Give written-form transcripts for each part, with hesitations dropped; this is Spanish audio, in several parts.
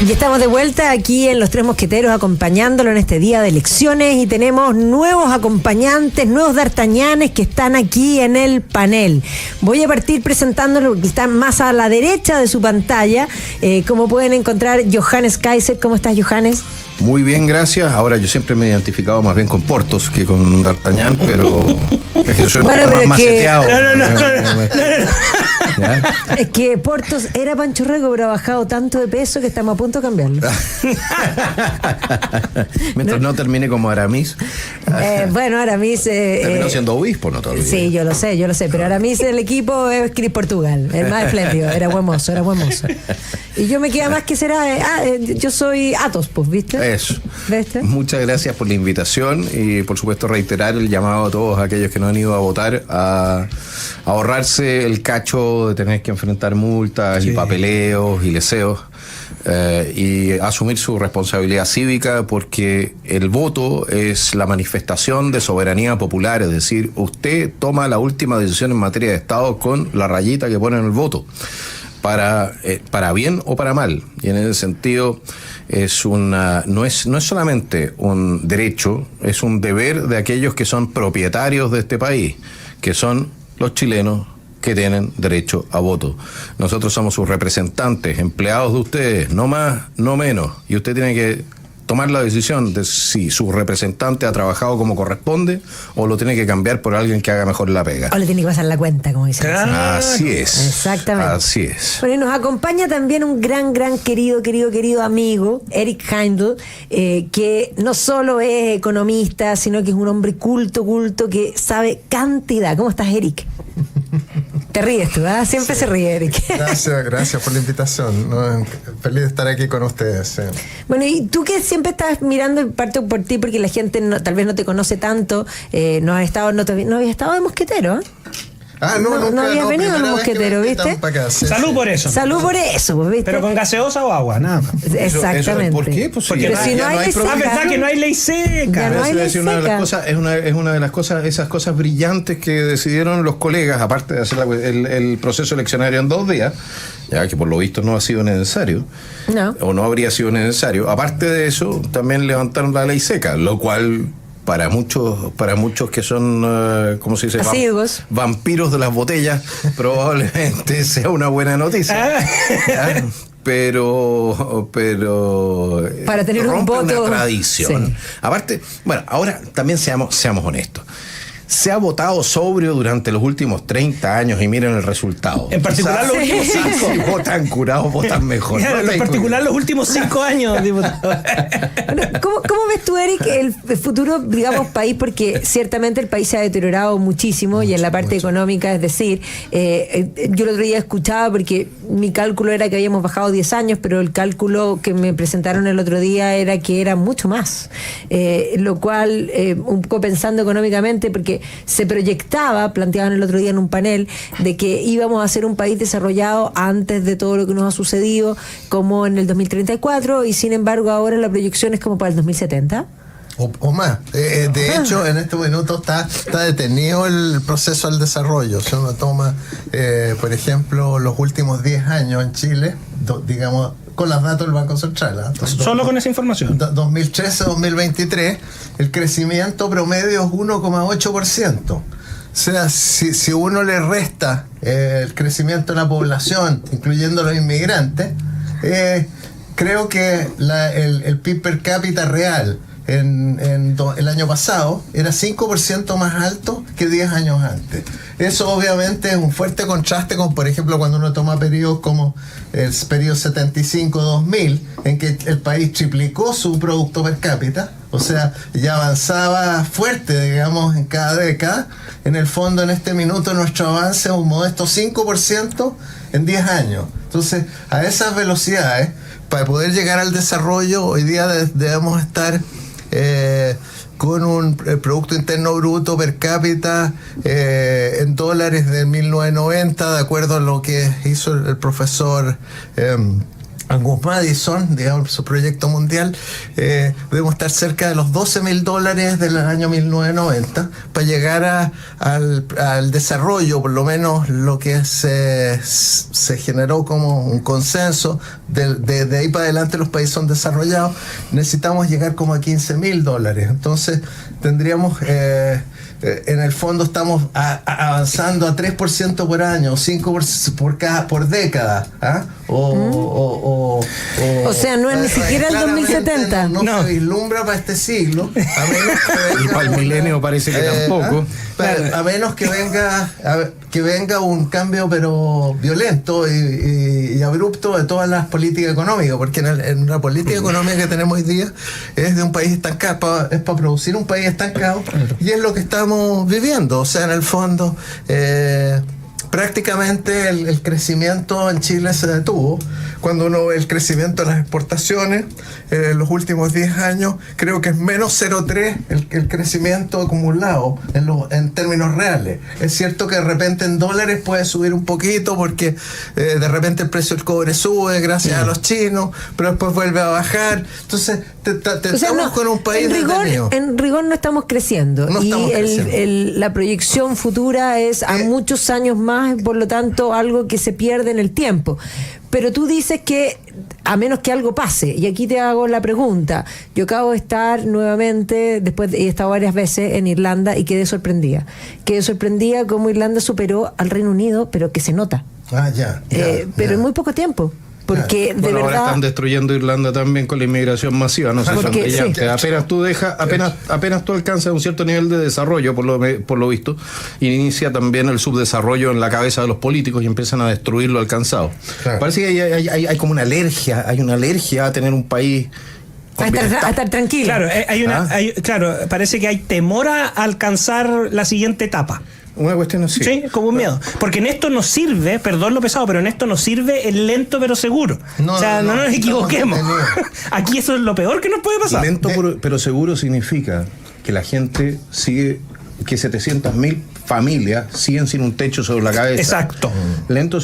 Y estamos de vuelta aquí en Los Tres Mosqueteros acompañándolo en este día de elecciones y tenemos nuevos acompañantes, nuevos d'Artagnanes que están aquí en el panel. Voy a partir presentándolo porque están más a la derecha de su pantalla. Como pueden encontrar, Johannes Kaiser. ¿Cómo estás, Johannes? Muy bien, gracias. Ahora yo siempre me he identificado más bien con Portos que con D'Artagnan, pero es que yo soy más maceteado. Es que Portos era Pancho Rego, pero ha bajado tanto de peso que estamos a punto de cambiarlo. Mientras no termine como Aramis. Bueno, Aramis... terminó siendo obispo, no te olvides. Sí, yo lo sé, pero Aramis el equipo es Cris Portugal, el más espléndido, era buen mozo. Y yo me queda más que será... yo soy Athos, pues, ¿viste? Eso. ¿Viste? Muchas gracias por la invitación y por supuesto reiterar el llamado a todos aquellos que no han ido a votar a ahorrarse el cacho de tener que enfrentar multas y papeleos y leseos y asumir su responsabilidad cívica, porque el voto es la manifestación de soberanía popular, es decir, usted toma la última decisión en materia de Estado con la rayita que pone en el voto. Para bien o para mal, y en ese sentido no es solamente un derecho, es un deber de aquellos que son propietarios de este país, que son los chilenos que tienen derecho a voto. Nosotros somos sus representantes, empleados de ustedes, no más, no menos, y usted tiene que tomar la decisión de si su representante ha trabajado como corresponde o lo tiene que cambiar por alguien que haga mejor la pega. O le tiene que pasar la cuenta, como dicen. Así es. Exactamente. Así es. Bueno, y nos acompaña también un gran querido amigo, Eric Heindl, que no solo es economista, sino que es un hombre culto, que sabe cantidad. ¿Cómo estás, Eric? Te ríes tú, ¿verdad? Siempre se ríe, Eric. Gracias por la invitación. Feliz de estar aquí con ustedes. Sí. Bueno, y tú que siempre estás mirando en parte por ti, porque la gente tal vez no te conoce tanto, no habías estado de mosquetero, ¿eh? No habías venido de mosquetero, ¿viste? Sí. Salud por eso, pues, ¿viste? Pero con gaseosa o agua, nada más. Exactamente. ¿Por qué? Pues porque si no hay ley seca. Ah, verdad que no hay ley seca. No hay ley seca. Es una de las cosas, esas cosas brillantes que decidieron los colegas, aparte de hacer el proceso eleccionario en 2 días, ya que por lo visto no ha sido necesario, o no habría sido necesario. Aparte de eso, también levantaron la ley seca, lo cual para muchos que son, ¿cómo se dice? Vampiros de las botellas, probablemente sea una buena noticia. Pero para tener un voto, una tradición. Sí. Aparte, bueno, ahora también seamos honestos. Se ha votado sobrio durante los últimos 30 años y miren el resultado. En particular los últimos 5. Si votan curados, votan mejor. En particular los últimos 5 años, diputado. Bueno, ¿cómo ves tú, Eric, el futuro, digamos, país? Porque ciertamente el país se ha deteriorado muchísimo y en la parte económica, es decir, yo el otro día escuchaba, porque mi cálculo era que habíamos bajado 10 años, pero el cálculo que me presentaron el otro día era que era mucho más. Lo cual, un poco pensando económicamente, porque se proyectaba, planteaban el otro día en un panel, de que íbamos a ser un país desarrollado antes de todo lo que nos ha sucedido, como en el 2034, y sin embargo ahora la proyección es como para el 2070. O más. De hecho, en este minuto está detenido el proceso del desarrollo. Si uno toma, por ejemplo, los últimos 10 años en Chile, digamos, con los datos del Banco Central. Solo con esa información. 2013-2023, el crecimiento promedio es 1,8%. O sea, si uno le resta el crecimiento de la población, incluyendo los inmigrantes, creo que el PIB per cápita real el año pasado era 5% más alto que 10 años antes. Eso obviamente es un fuerte contraste con, por ejemplo, cuando uno toma periodos como el periodo 75-2000, en que el país triplicó su producto per cápita, o sea, ya avanzaba fuerte, digamos, en cada década. En el fondo, en este minuto, nuestro avance es un modesto 5% en 10 años. Entonces, a esas velocidades, para poder llegar al desarrollo, hoy día debemos estar con un Producto Interno Bruto per cápita en dólares de 1990, de acuerdo a lo que hizo el profesor Angus Madison, digamos, su proyecto mundial, debemos estar cerca de los $12.000 del año 1990 para llegar al desarrollo, por lo menos lo que se generó como un consenso. De ahí para adelante los países son desarrollados, necesitamos llegar como a $15.000. Entonces tendríamos... en el fondo estamos avanzando a 3% por año, 5% por década. O sea, no es ni siquiera el 2070. No se vislumbra para este siglo. A menos que venga y para el milenio parece que tampoco. A menos que venga un cambio pero violento y abrupto de todas las políticas económicas, porque en la política económica que tenemos hoy día es de un país estancado, es para producir un país estancado, y es lo que estamos viviendo. O sea, en el fondo prácticamente el crecimiento en Chile se detuvo. Cuando uno ve el crecimiento de las exportaciones en los últimos 10 años, creo que es menos 0,3 el crecimiento acumulado en términos reales. Es cierto que de repente en dólares puede subir un poquito porque de repente el precio del cobre sube gracias a los chinos, pero después vuelve a bajar. Entonces estamos con un país detenido. En rigor no estamos creciendo. La proyección futura es a muchos años más, por lo tanto algo que se pierde en el tiempo. Pero tú dices que a menos que algo pase, y aquí te hago la pregunta. Yo acabo de estar nuevamente, he estado varias veces en Irlanda y quedé sorprendida. Cómo Irlanda superó al Reino Unido, pero que se nota. Pero en muy poco tiempo. Porque de verdad ahora están destruyendo Irlanda también con la inmigración masiva, no sé, apenas tú alcanzas un cierto nivel de desarrollo, por lo visto, inicia también el subdesarrollo en la cabeza de los políticos y empiezan a destruir lo alcanzado. Claro. Parece que hay como una alergia, a tener un país a estar tranquilo. Claro, parece que hay temor a alcanzar la siguiente etapa. Una cuestión así. Sí, como un miedo. Porque en esto nos sirve, perdón lo pesado, pero en esto nos sirve el lento pero seguro. No nos equivoquemos. Aquí eso es lo peor que nos puede pasar. Lento pero seguro significa que la gente sigue, que 700.000 familias siguen sin un techo sobre la cabeza. Exacto. Lento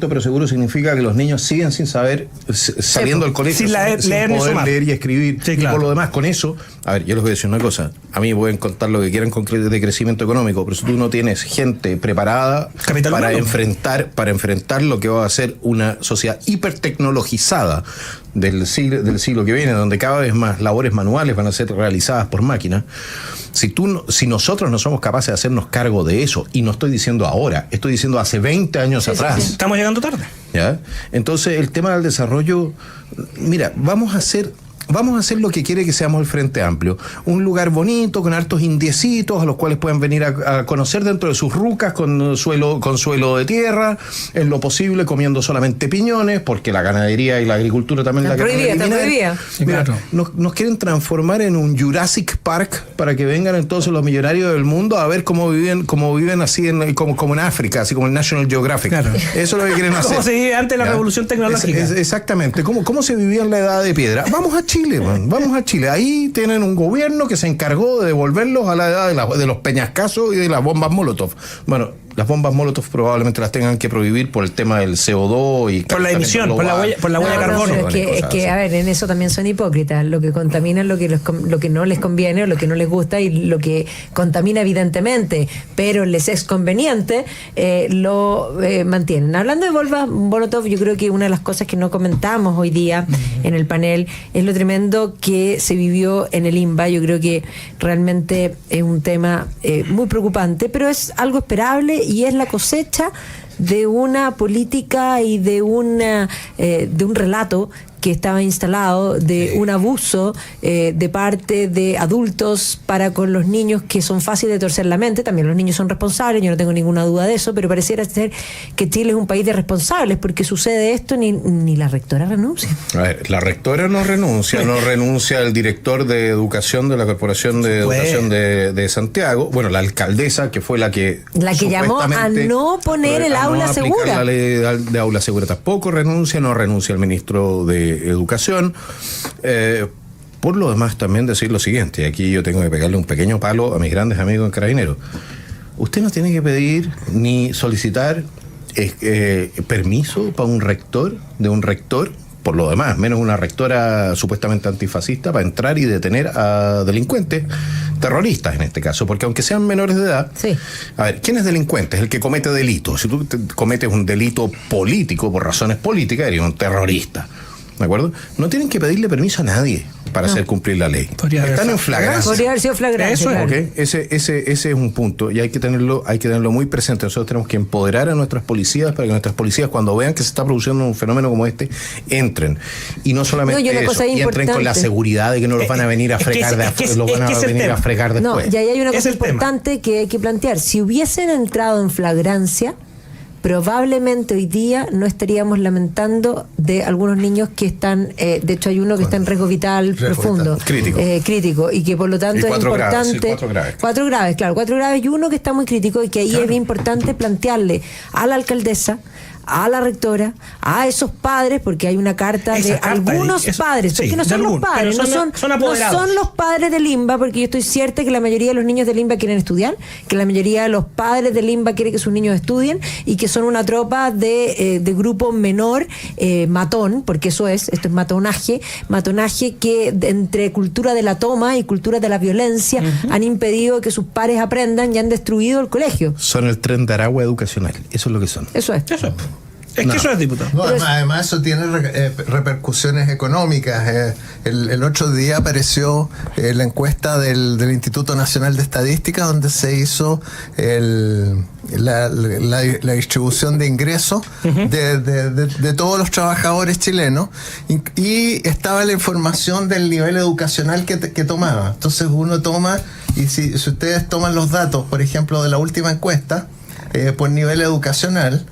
pero seguro significa que los niños siguen sin saber, saliendo del colegio, sin poder leer y escribir. Sí, claro. Y por lo demás, con eso, a ver, yo les voy a decir una cosa. A mí pueden contar lo que quieran de crecimiento económico, pero si tú no tienes gente preparada para enfrentar lo que va a ser una sociedad hipertecnologizada del siglo que viene, donde cada vez más labores manuales van a ser realizadas por máquinas. Si nosotros no somos capaces de hacernos cargo de eso, y no estoy diciendo ahora, estoy diciendo hace 20 años atrás. Sí. Estamos llegando tarde. ¿Ya? Entonces, el tema del desarrollo, mira, vamos a hacer lo que quiere que seamos el Frente Amplio. Un lugar bonito, con hartos indiecitos, a los cuales pueden venir a conocer dentro de sus rucas, con suelo de tierra, en lo posible comiendo solamente piñones, porque la ganadería y la agricultura también la quieren eliminar. Está prohibida. Sí, claro. Nos quieren transformar en un Jurassic Park para que vengan entonces los millonarios del mundo a ver cómo viven así como en África, así como el National Geographic. Claro. Eso es lo que quieren hacer. ¿Cómo se vive antes de la revolución tecnológica? Exactamente. ¿Cómo se vivía en la Edad de Piedra? Vamos a Chile, man. Vamos a Chile. Ahí tienen un gobierno que se encargó de devolverlos a la edad de los peñascasos y de las bombas Molotov. Bueno, las bombas Molotov probablemente las tengan que prohibir por el tema del CO2 y por la emisión, por la huella de carbono. Es que a ver, en eso también son hipócritas. Lo que contamina es lo que no les conviene o lo que no les gusta, y lo que contamina evidentemente, pero les es conveniente, lo mantienen. Hablando de bombas Molotov, yo creo que una de las cosas que no comentamos hoy día en el panel es lo tremendo que se vivió en el INBA. Yo creo que realmente es un tema muy preocupante, pero es algo esperable, y es la cosecha de una política y de un relato que estaba instalado de un abuso de parte de adultos para con los niños, que son fáciles de torcer la mente. También los niños son responsables, yo no tengo ninguna duda de eso, pero pareciera ser que Chile es un país de responsables, porque sucede esto, ni la rectora renuncia. A ver, la rectora no renuncia el director de educación de la Corporación de Educación de Santiago, bueno, la alcaldesa, que fue la que llamó a no poner el aula segura. La ley de aula segura tampoco renuncia, no renuncia el ministro de Educación. Por lo demás, también decir lo siguiente, aquí yo tengo que pegarle un pequeño palo a mis grandes amigos en Carabineros. Usted no tiene que pedir ni solicitar permiso para un rector por lo demás, menos una rectora supuestamente antifascista para entrar y detener a delincuentes, terroristas en este caso, porque aunque sean menores de edad, sí. A ver, ¿quién es delincuente? Es el que comete delitos. Si tú cometes un delito político por razones políticas, eres un terrorista. ¿De acuerdo? No tienen que pedirle permiso a nadie para hacer cumplir la ley. Están en flagrancia. Podría haber sido flagrante. Eso claro. es, ese es un punto y hay que tenerlo muy presente. Nosotros tenemos que empoderar a nuestras policías para que nuestras policías, cuando vean que se está produciendo un fenómeno como este, entren. Y no solamente eso, y entren con la seguridad de que no los van a venir a fregar después. No, y ahí hay una cosa importante que hay que plantear. Si hubiesen entrado en flagrancia, probablemente hoy día no estaríamos lamentando de algunos niños que están, de hecho hay uno que está en riesgo vital profundo, crítico, y que por lo tanto es importante, cuatro graves y uno que está muy crítico, y que ahí es bien importante plantearle a la alcaldesa, a la rectora, a esos padres, porque hay una carta de algunos padres, porque no son los padres, no son los padres del INBA, porque yo estoy cierta que la mayoría de los niños del INBA quieren estudiar, que la mayoría de los padres del INBA quieren que sus niños estudien, y que son una tropa de grupo menor, matón, porque esto es matonaje que entre cultura de la toma y cultura de la violencia han impedido que sus pares aprendan y han destruido el colegio. Son el tren de Aragua educacional, eso es lo que son. Eso es. Es que eso es, diputado. No, además eso tiene repercusiones económicas. El otro día apareció la encuesta del Instituto Nacional de Estadística, donde se hizo la distribución de ingresos de todos los trabajadores chilenos, y estaba la información del nivel educacional que tomaba. Entonces uno toma, y si ustedes toman los datos, por ejemplo, de la última encuesta, por nivel educacional,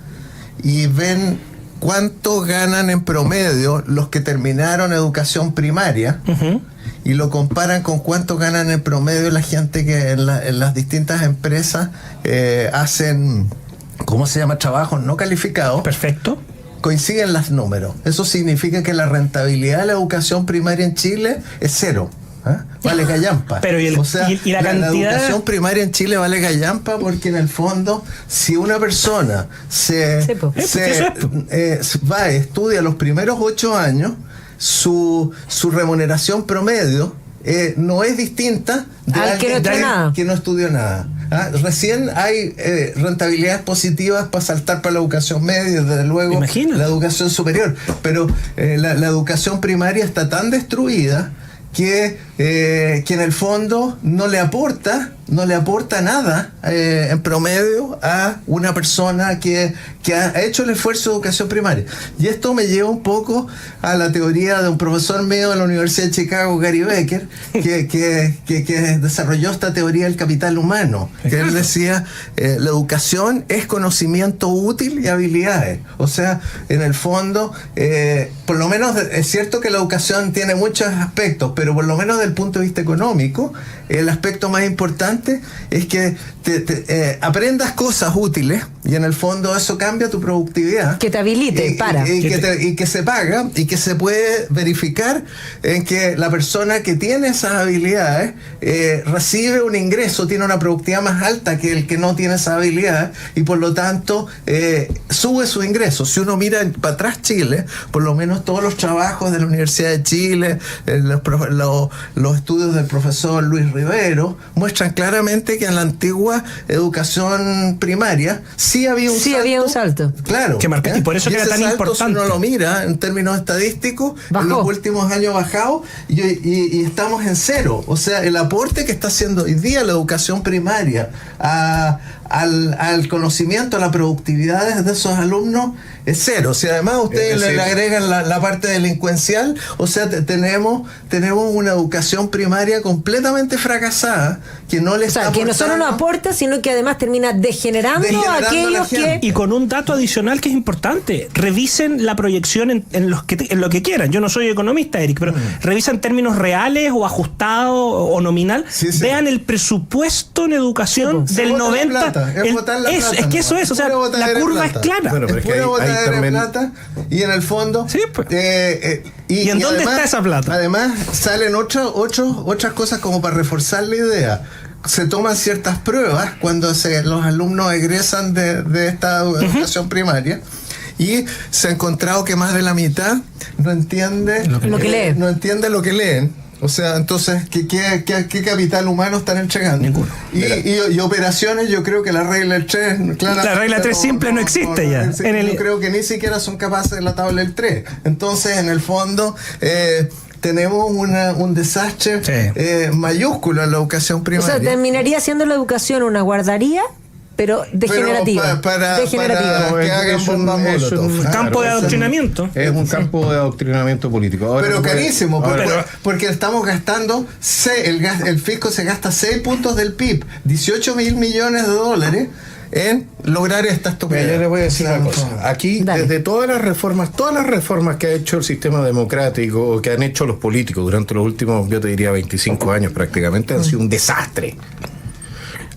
y ven cuánto ganan en promedio los que terminaron educación primaria, y lo comparan con cuánto ganan en promedio la gente que en las distintas empresas hacen, ¿cómo se llama?, trabajos no calificados. Perfecto. Coinciden los números. Eso significa que la rentabilidad de la educación primaria en Chile es cero. Vale gallampa. Pero o sea, la educación primaria en Chile vale gallampa, porque en el fondo, si una persona estudia los primeros 8 años, su remuneración promedio no es distinta de alguien que no estudió nada. Recién hay rentabilidades positivas para saltar para la educación media, desde luego la educación superior, pero la educación primaria está tan destruida que en el fondo no le aporta nada en promedio a una persona que ha hecho el esfuerzo de educación primaria. Y esto me lleva un poco a la teoría de un profesor mío de la Universidad de Chicago, Gary Becker, que desarrolló esta teoría del capital humano, que él decía, la educación es conocimiento útil y habilidades. O sea, en el fondo, por lo menos es cierto que la educación tiene muchos aspectos, pero por lo menos desde el punto de vista económico, el aspecto más importante es que aprendas cosas útiles, y en el fondo eso cambia tu productividad. Que te habilite, y que se paga, y que se puede verificar en que la persona que tiene esas habilidades recibe un ingreso, tiene una productividad más alta que el que no tiene esas habilidades, y por lo tanto sube su ingreso. Si uno mira para atrás Chile, por lo menos todos los trabajos de la Universidad de Chile, los estudios del profesor Luis Rivero, muestran claramente que en la antigua educación primaria sí había un salto. Claro. Y por eso que era tan importante. Si uno lo mira en términos estadísticos, en los últimos años ha bajado, y estamos en cero. O sea, el aporte que está haciendo hoy día la educación primaria al conocimiento, a la productividad de esos alumnos es cero. Si además ustedes le agregan la parte delincuencial, o sea, tenemos una educación primaria completamente fracasada, que no le está que no solo no aporta, sino que además termina degenerando a aquellos que... Y con un dato adicional que es importante: revisen la proyección en lo que quieran. Yo no soy economista, Eric, pero revisan términos reales o ajustados o nominal. Vean el presupuesto en educación del 90. Es que eso es, o sea, la curva es clara. Bueno, pero es que hay también plata, y en el fondo ¿Y en dónde está esa plata? Además salen otras cosas como para reforzar la idea. Se toman ciertas pruebas cuando los alumnos egresan de esta educación primaria, Y se ha encontrado que más de la mitad no entiende lo que leen. No entiende lo que leen. O sea, entonces, ¿qué capital humano están entregando? Ninguno. Y operaciones, yo creo que la regla del 3... La regla 3 simple no existe ya. Yo creo que ni siquiera son capaces de la tabla del 3. Entonces, en el fondo... tenemos un desastre mayúsculo en la educación primaria. O sea, terminaría siendo la educación una guardería, pero degenerativa. Para que hagan bombas Molotov. Campo de adoctrinamiento. Es un campo de adoctrinamiento político. Ahora, Pero carísimo, ahora, porque estamos gastando, el fisco se gasta 6 puntos del PIB, 18 mil millones de dólares en lograr esta estupidez. Yo les voy a decir una cosa. Aquí, desde todas las reformas que ha hecho el sistema democrático, o que han hecho los políticos durante los últimos, yo te diría, 25 años prácticamente, han sido un desastre.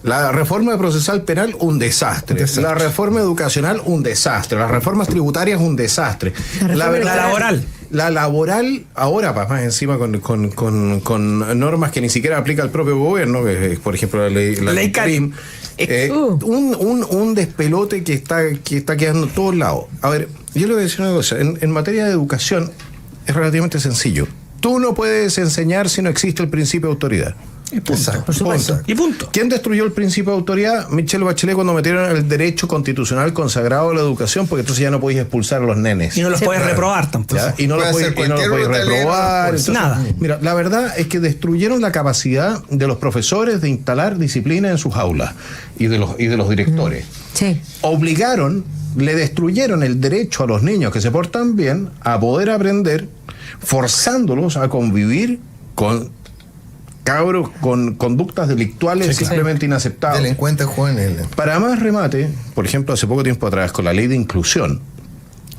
La reforma procesal penal, un desastre. La reforma educacional, un desastre. Las reformas tributarias, un desastre. La laboral. La laboral, ahora más encima con normas que ni siquiera aplica el propio gobierno, que es, por ejemplo, la ley Karim. Un despelote que está quedando en todos lados. A ver, yo le voy a decir una cosa. En materia de educación es relativamente sencillo. Tú no puedes enseñar si no existe el principio de autoridad. Exacto. Por supuesto. Y punto. ¿Quién destruyó el principio de autoridad? Michelle Bachelet, cuando metieron el derecho constitucional consagrado a la educación, porque entonces ya no podías expulsar a los nenes. Y no los puedes reprobar tampoco. ¿Ya? Y no los puedes reprobar. Entonces, nada. Mira, la verdad es que destruyeron la capacidad de los profesores de instalar disciplina en sus aulas y de los directores. Sí. Le destruyeron el derecho a los niños que se portan bien a poder aprender, forzándolos a convivir con cabros con conductas delictuales simplemente inaceptables. Delincuentes juveniles. Para más remate, por ejemplo, hace poco tiempo atrás, con la ley de inclusión,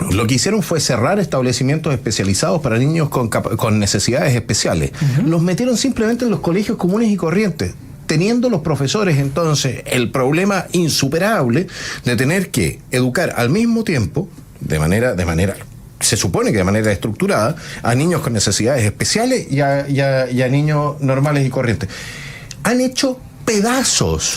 lo que hicieron fue cerrar establecimientos especializados para niños con necesidades especiales. Los metieron simplemente en los colegios comunes y corrientes, teniendo los profesores entonces el problema insuperable de tener que educar al mismo tiempo, de manera se supone que de manera estructurada, a niños con necesidades especiales y a niños normales y corrientes. Han hecho pedazos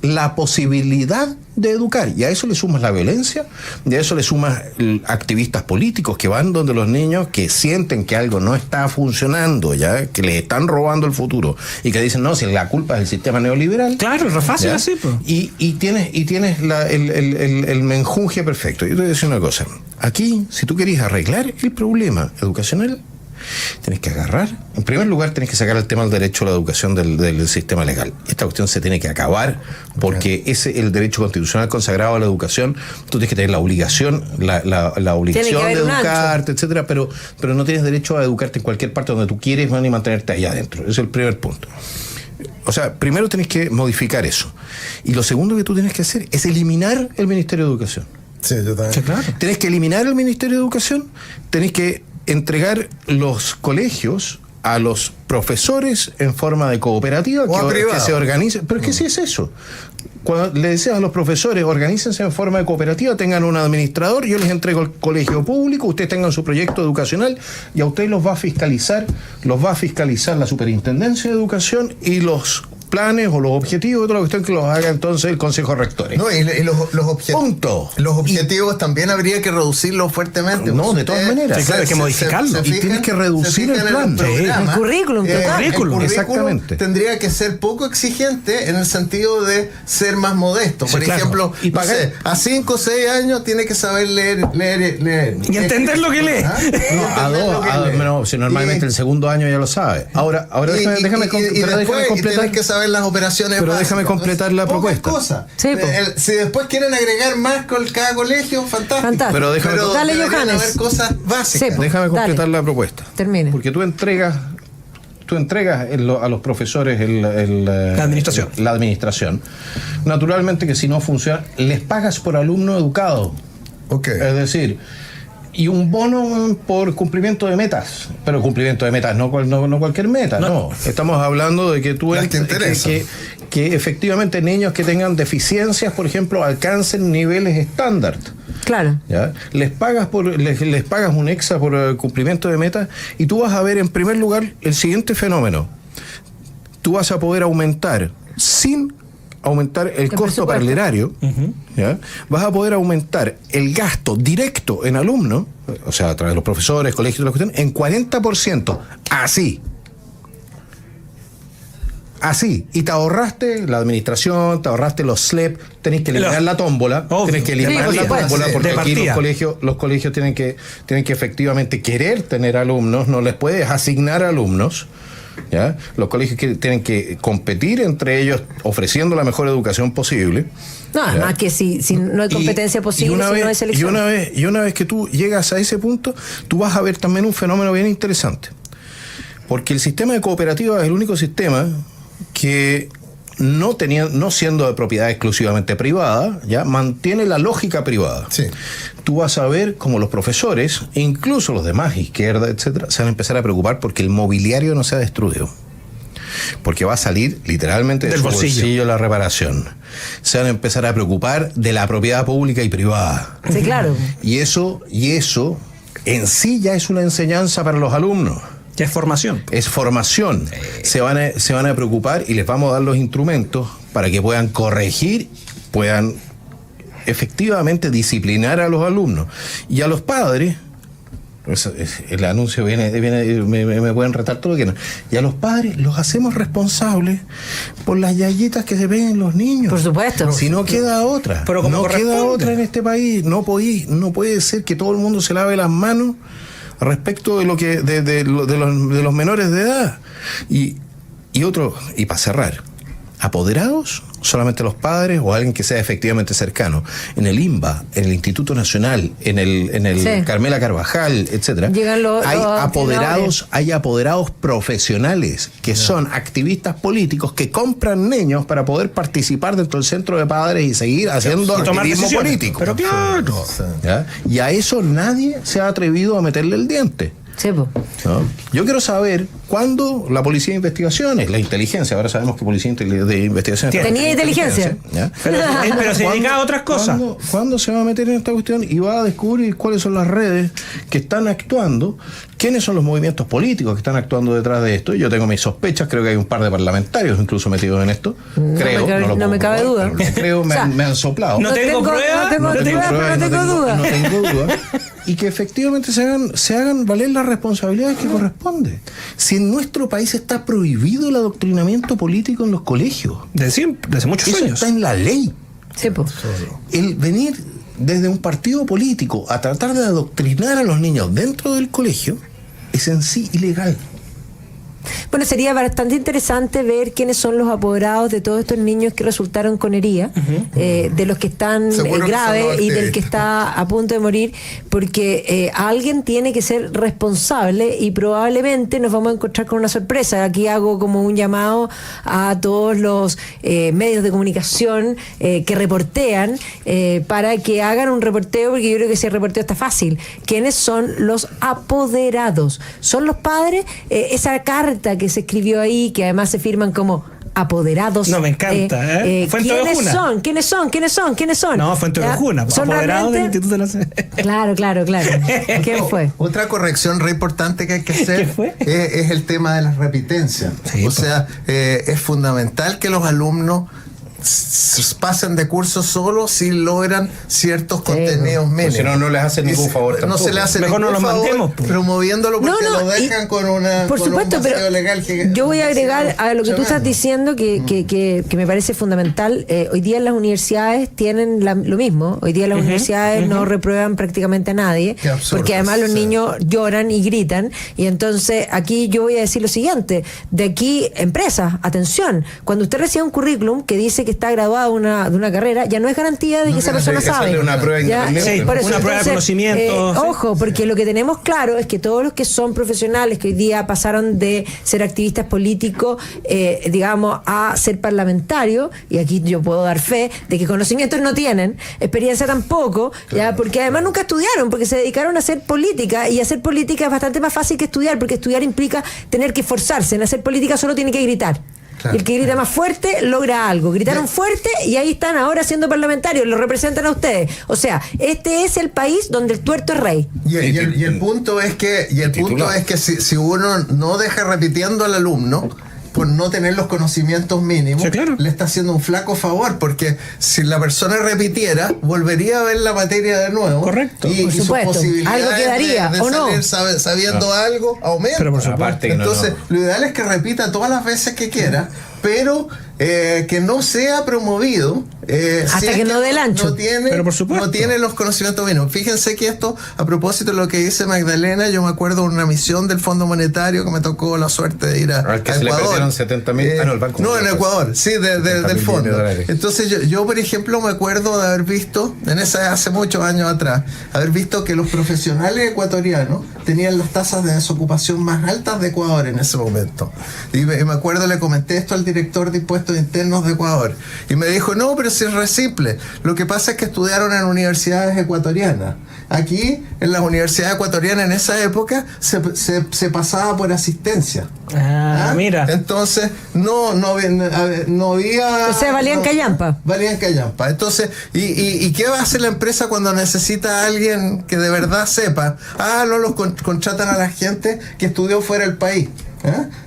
la posibilidad de educar, y a eso le sumas la violencia, y a eso le sumas activistas políticos que van donde los niños que sienten que algo no está funcionando, ya que les están robando el futuro, y que dicen, no, si la culpa es del sistema neoliberal. Claro, es fácil así, pues. Y tienes el menjunje perfecto. Yo te voy a decir una cosa, aquí, si tú querías arreglar el problema educacional, tienes que agarrar, en primer lugar tienes que sacar el tema del derecho a la educación del sistema legal. Esta cuestión se tiene que acabar, porque el derecho constitucional consagrado a la educación, tú tienes que tener la obligación de educarte, etcétera, pero no tienes derecho a educarte en cualquier parte donde tú quieres y mantenerte ahí adentro. Ese es el primer punto. O sea, primero tienes que modificar eso. Y lo segundo que tú tienes que hacer es eliminar el Ministerio de Educación. Sí, yo también. Sí, claro. Tienes que eliminar el Ministerio de Educación, tenés que entregar los colegios a los profesores en forma de cooperativa que se organicen. Pero es que sí es eso. Cuando le decías a los profesores, organícense en forma de cooperativa, tengan un administrador, yo les entrego el colegio público, ustedes tengan su proyecto educacional y a ustedes los va a fiscalizar la Superintendencia de Educación y los planes o los objetivos, toda la cuestión que los haga entonces el Consejo Rector. No, y los objetivos. Punto. Los objetivos también habría que reducirlos fuertemente. No, de todas maneras. Sí, claro, hay que modificarlo. Y tienes que reducir el plan. El currículum, total. El currículum exactamente. Tendría que ser poco exigente en el sentido de ser más modesto. Por ejemplo, y no sé, a 5 o 6 años tiene que saber leer. Y entender lo que lee. No, si normalmente el segundo año ya lo sabe. Ahora déjame completar. Que saber las operaciones. Pero básicas. déjame completar la propuesta. Cosa. Sí, si después quieren agregar más con cada colegio, fantástico. Pero déjame Dale, deberían Johannes. haber cosas básicas. Sí, Déjame completar la propuesta. Termine. Porque tú entregas a los profesores la administración. Naturalmente que si no funciona, les pagas por alumno educado. Okay. Es decir, y un bono por cumplimiento de metas. Pero cumplimiento de metas, no cualquier meta, no. Estamos hablando de que tú que efectivamente niños que tengan deficiencias, por ejemplo, alcancen niveles estándar. Claro. ¿Ya? Les pagas un extra por cumplimiento de metas y tú vas a ver en primer lugar el siguiente fenómeno. Tú vas a poder aumentar sin aumentar el costo para el erario, ¿ya? Vas a poder aumentar el gasto directo en alumnos, o sea, a través de los profesores, colegios, la cuestión, en 40%. Así, y te ahorraste la administración, te ahorraste los SLEP, tenés que eliminar la tómbola, tenés que eliminar la tómbola, porque aquí los colegios tienen que efectivamente querer tener alumnos, no les puedes asignar alumnos, ¿ya? Los colegios tienen que competir entre ellos ofreciendo la mejor educación posible. No, además que si no hay competencia posible, si no hay selección. Y una vez que tú llegas a ese punto, tú vas a ver también un fenómeno bien interesante. Porque el sistema de cooperativas es el único sistema que no siendo de propiedad exclusivamente privada, ya mantiene la lógica privada. Sí. Tú vas a ver como los profesores, e incluso los demás, izquierda, etcétera, se van a empezar a preocupar porque el mobiliario no se ha destruido. Porque va a salir literalmente de su bolsillo la reparación. Se van a empezar a preocupar de la propiedad pública y privada. Sí, claro. Y eso en sí ya es una enseñanza para los alumnos. Ya es formación. Es formación. Se van a preocupar y les vamos a dar los instrumentos para que puedan corregir, puedan efectivamente disciplinar a los alumnos. Y a los padres, el anuncio viene me pueden retar todo lo que no. Y a los padres los hacemos responsables por las yayitas que se ven en los niños. Por supuesto. Si no queda otra. Pero como no corresponde. queda otra en este país. No puede ser que todo el mundo se lave las manos respecto de lo que de los menores de edad. Y para cerrar, apoderados solamente los padres o alguien que sea efectivamente cercano. En el INBA, en el Instituto Nacional, en el Sí. Carmela Carvajal, etcétera, hay apoderados profesionales que son activistas políticos que compran niños para poder participar dentro del centro de padres y seguir haciendo activismo político. Pero claro. ¿Ya? Y a eso nadie se ha atrevido a meterle el diente. Sí, po. ¿No? Yo quiero saber cuándo la policía de investigaciones, la inteligencia, ahora sabemos que policía de investigaciones tenía inteligencia. ¿ya? Pero se dedica a otras cosas. ¿Cuándo se va a meter en esta cuestión y va a descubrir cuáles son las redes que están actuando, quiénes son los movimientos políticos que están actuando detrás de esto? Yo tengo mis sospechas, creo que hay un par de parlamentarios incluso metidos en esto. No me cabe duda. Creo, me han soplado. No tengo pruebas, no tengo duda. No tengo duda. Y que efectivamente se hagan valer las responsabilidades que corresponde. Si en nuestro país está prohibido el adoctrinamiento político en los colegios. Desde muchos Eso años. está en la ley. Sí, po. El venir desde un partido político a tratar de adoctrinar a los niños dentro del colegio es en sí ilegal. Bueno, sería bastante interesante ver quiénes son los apoderados de todos estos niños que resultaron con herida, de los que están graves y del que está a punto de morir, porque alguien tiene que ser responsable y probablemente nos vamos a encontrar con una sorpresa. Aquí hago como un llamado a todos los medios de comunicación que reportean para que hagan un reporteo, porque yo creo que ese reporteo está fácil. ¿Quiénes son los apoderados? ¿Son los padres? Esa carta que se escribió ahí, que además se firman como apoderados. No, me encanta. Fuente Ovejuna. ¿Quiénes son? No, Fuente Ovejuna. Apoderados del Instituto Nacional. Claro. ¿Quién fue? Otra corrección re importante que hay que hacer ¿Qué fue? Es el tema de las repitencias. Sí, sea, es fundamental que los alumnos pasen de curso solo si logran ciertos contenidos mínimos. Si no les hacen ningún favor tampoco. No se le hace Mejor ningún no los favor mandemos, pues. promoviéndolo porque lo dejan con una por supuesto, un vacío pero legal que yo voy a agregar a lo que tú estás diciendo que me parece fundamental. Hoy día las universidades tienen lo mismo. Hoy día las universidades no reprueban prácticamente a nadie, Qué absurdo, porque además los niños lloran y gritan. Y entonces aquí yo voy a decir lo siguiente: de aquí, empresas, atención, cuando usted recibe un currículum que dice que está graduado de una carrera, ya no es garantía de que esa persona sabe. Una prueba independiente. Sí, por eso, una prueba de conocimiento. Ojo, porque lo que tenemos claro es que todos los que son profesionales, que hoy día pasaron de ser activistas políticos, digamos, a ser parlamentarios, y aquí yo puedo dar fe de que conocimientos no tienen, experiencia tampoco, ya, porque además nunca estudiaron, porque se dedicaron a hacer política, y hacer política es bastante más fácil que estudiar, porque estudiar implica tener que esforzarse. En hacer política solo tiene que gritar. Claro. Y el que grita más fuerte logra algo. Gritaron fuerte y ahí están ahora siendo parlamentarios, lo representan a ustedes. O sea, este es el país donde el tuerto es rey. Y el punto es que si uno no deja repitiendo al alumno, por no tener los conocimientos mínimos, sí, claro, le está haciendo un flaco favor, porque si la persona repitiera, volvería a ver la materia de nuevo. Correcto. Y sus posibilidades algo quedaría, de ¿o no? salir sabiendo algo aumentan. Pero por supuesto. Aparte, Entonces, lo ideal es que repita todas las veces que quiera, pero que no sea promovido hasta que no dé el ancho. Pero por supuesto. No tiene los conocimientos mínimos. Fíjense que esto, a propósito de lo que dice Magdalena, yo me acuerdo de una misión del Fondo Monetario que me tocó la suerte de ir a al que a se Ecuador. le perdieron 70.000. No, el banco. en Ecuador, sí, del fondo. Entonces yo, por ejemplo, me acuerdo de haber visto, hace muchos años atrás, haber visto que los profesionales ecuatorianos tenían las tasas de desocupación más altas de Ecuador en ese momento. Y me acuerdo, le comenté esto al director de Impuestos Internos de Ecuador. Y me dijo, no, pero si es re simple. Lo que pasa es que estudiaron en universidades ecuatorianas. Aquí, en las universidades ecuatorianas, en esa época, se pasaba por asistencia. Mira. Entonces, no había... O sea, valían callampa. Valían callampa. Entonces, ¿y qué va a hacer la empresa cuando necesita a alguien que de verdad sepa? No los contratan a la gente que estudió fuera del país.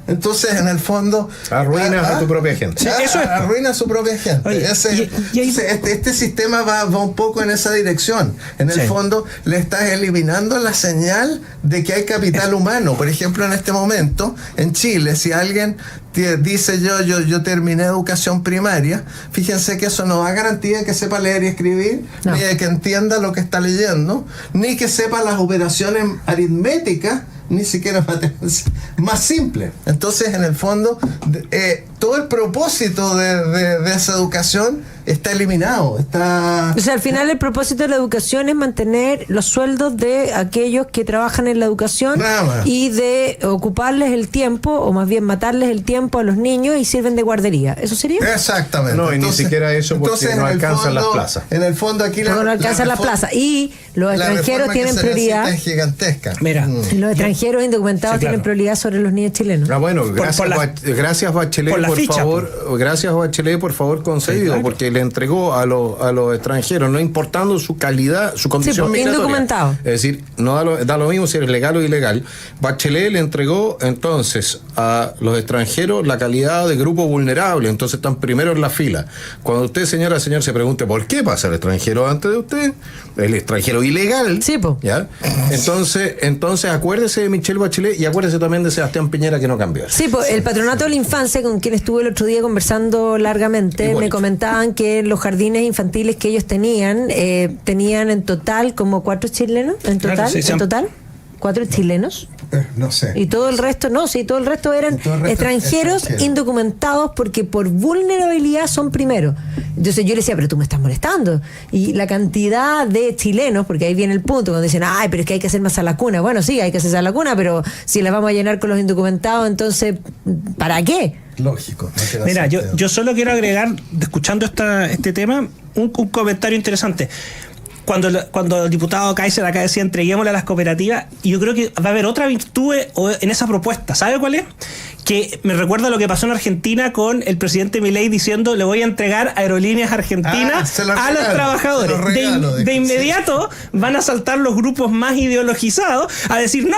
Entonces, en el fondo, arruinas a tu propia gente. Sí, eso es. Arruina a su propia gente. Oye, este sistema va un poco en esa dirección. En el fondo, le estás eliminando la señal de que hay capital humano. Por ejemplo, en este momento, en Chile, si alguien dice yo terminé educación primaria, fíjense que eso no da garantía de que sepa leer y escribir, ni de que entienda lo que está leyendo, ni que sepa las operaciones aritméticas, ni siquiera más simple. Entonces, en el fondo, todo el propósito de esa educación está eliminado. O sea, al final el propósito de la educación es mantener los sueldos de aquellos que trabajan en la educación y de ocuparles el tiempo, o más bien matarles el tiempo a los niños y sirven de guardería. ¿Eso sería? Exactamente. No, entonces, y ni siquiera eso, porque no alcanzan las plazas. En el fondo aquí no alcanzan las plazas. Y los extranjeros tienen prioridad. Es gigantesca. Mira, los extranjeros indocumentados tienen prioridad sobre los niños chilenos. Bueno, gracias Bachelet, gracias Bachelet, por favor, concedido, porque le entregó a los extranjeros, no importando su calidad, su condición migratoria. Indocumentado. Es decir, no da lo mismo si eres legal o ilegal. Bachelet le entregó entonces a los extranjeros la calidad de grupo vulnerable, entonces están primero en la fila. Cuando usted, señor, se pregunte por qué pasa el extranjero antes de usted, el extranjero ilegal, ¿ya? Entonces acuérdese de Michelle Bachelet y acuérdese también de Sebastián Piñera, que no cambió. Sí, pues el Patronato de la Infancia, con quien estuve el otro día conversando largamente, me comentaban que los jardines infantiles que ellos tenían en total como 4 chilenos, en total 4 chilenos. No sé. Y todo el resto, todo el resto eran extranjeros indocumentados, porque por vulnerabilidad son primero. Entonces yo le decía, pero tú me estás molestando. Y la cantidad de chilenos, porque ahí viene el punto, cuando dicen, pero es que hay que hacer más a la cuna. Bueno, sí, hay que hacer a la cuna, pero si la vamos a llenar con los indocumentados, entonces, ¿para qué? Lógico. Mira, yo solo quiero agregar, escuchando este tema, un comentario interesante. Cuando el diputado Kaiser acá decía entreguémosle a las cooperativas, y yo creo que va a haber otra virtud en esa propuesta. ¿Sabe cuál es? Que me recuerda lo que pasó en Argentina con el presidente Milei diciendo: le voy a entregar Aerolíneas Argentinas a los trabajadores. De inmediato van a saltar los grupos más ideologizados a decir no.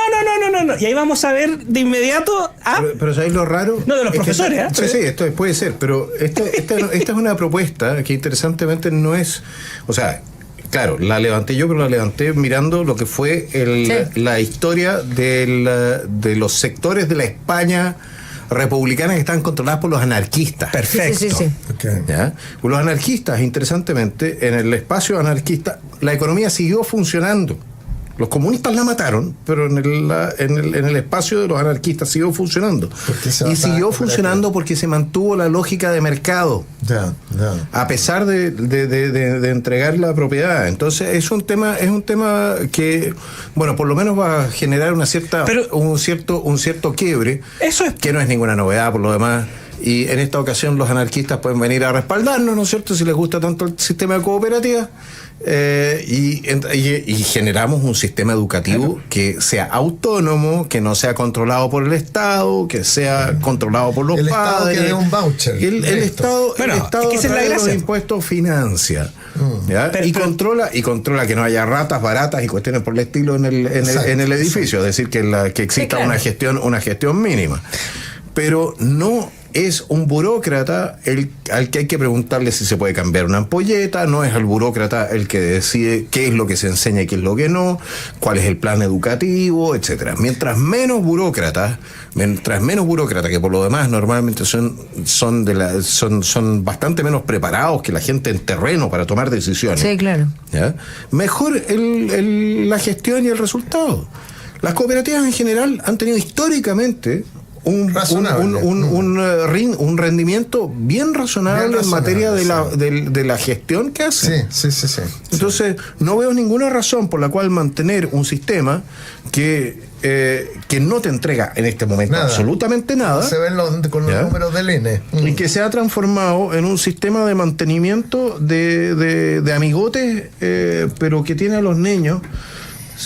Y ahí vamos a ver de inmediato Pero ¿sabéis lo raro? No, de los profesores. Sí, esto puede ser, pero esta es una propuesta que interesantemente no es... O sea, claro, la levanté yo, pero la levanté mirando lo que fue la historia de los sectores de la España republicana que estaban controladas por los anarquistas. Perfecto. Sí. Okay. ¿Ya? Los anarquistas, interesantemente, en el espacio anarquista, la economía siguió funcionando. Los comunistas la mataron, pero en el espacio de los anarquistas siguió funcionando. Y siguió funcionando porque se mantuvo la lógica de mercado. A pesar de entregar la propiedad. Entonces es un tema que, bueno, por lo menos va a generar un cierto quiebre. Eso es que no es ninguna novedad por lo demás. Y en esta ocasión los anarquistas pueden venir a respaldarnos, ¿no es cierto?, si les gusta tanto el sistema de cooperativas. Y generamos un sistema educativo que sea autónomo, que no sea controlado por el Estado, que sea controlado por los padres. El Estado que dé un voucher. El Estado, es que a través de los impuestos financia. Y controla que no haya ratas baratas y cuestiones por el estilo en el edificio. Es decir, que exista una gestión mínima. Pero no es un burócrata al que hay que preguntarle si se puede cambiar una ampolleta, no es el burócrata el que decide qué es lo que se enseña y qué es lo que no, cuál es el plan educativo, etcétera. Mientras menos burócratas, que por lo demás normalmente son bastante menos preparados que la gente en terreno para tomar decisiones. Sí, claro. ¿Ya? Mejor la gestión y el resultado. Las cooperativas en general han tenido históricamente un rendimiento bien razonable en materia de la gestión que hacen. Sí. Entonces, no veo ninguna razón por la cual mantener un sistema que no te entrega en este momento absolutamente nada. Se ven con los números del INE. Y que se ha transformado en un sistema de mantenimiento de amigotes, pero que tiene a los niños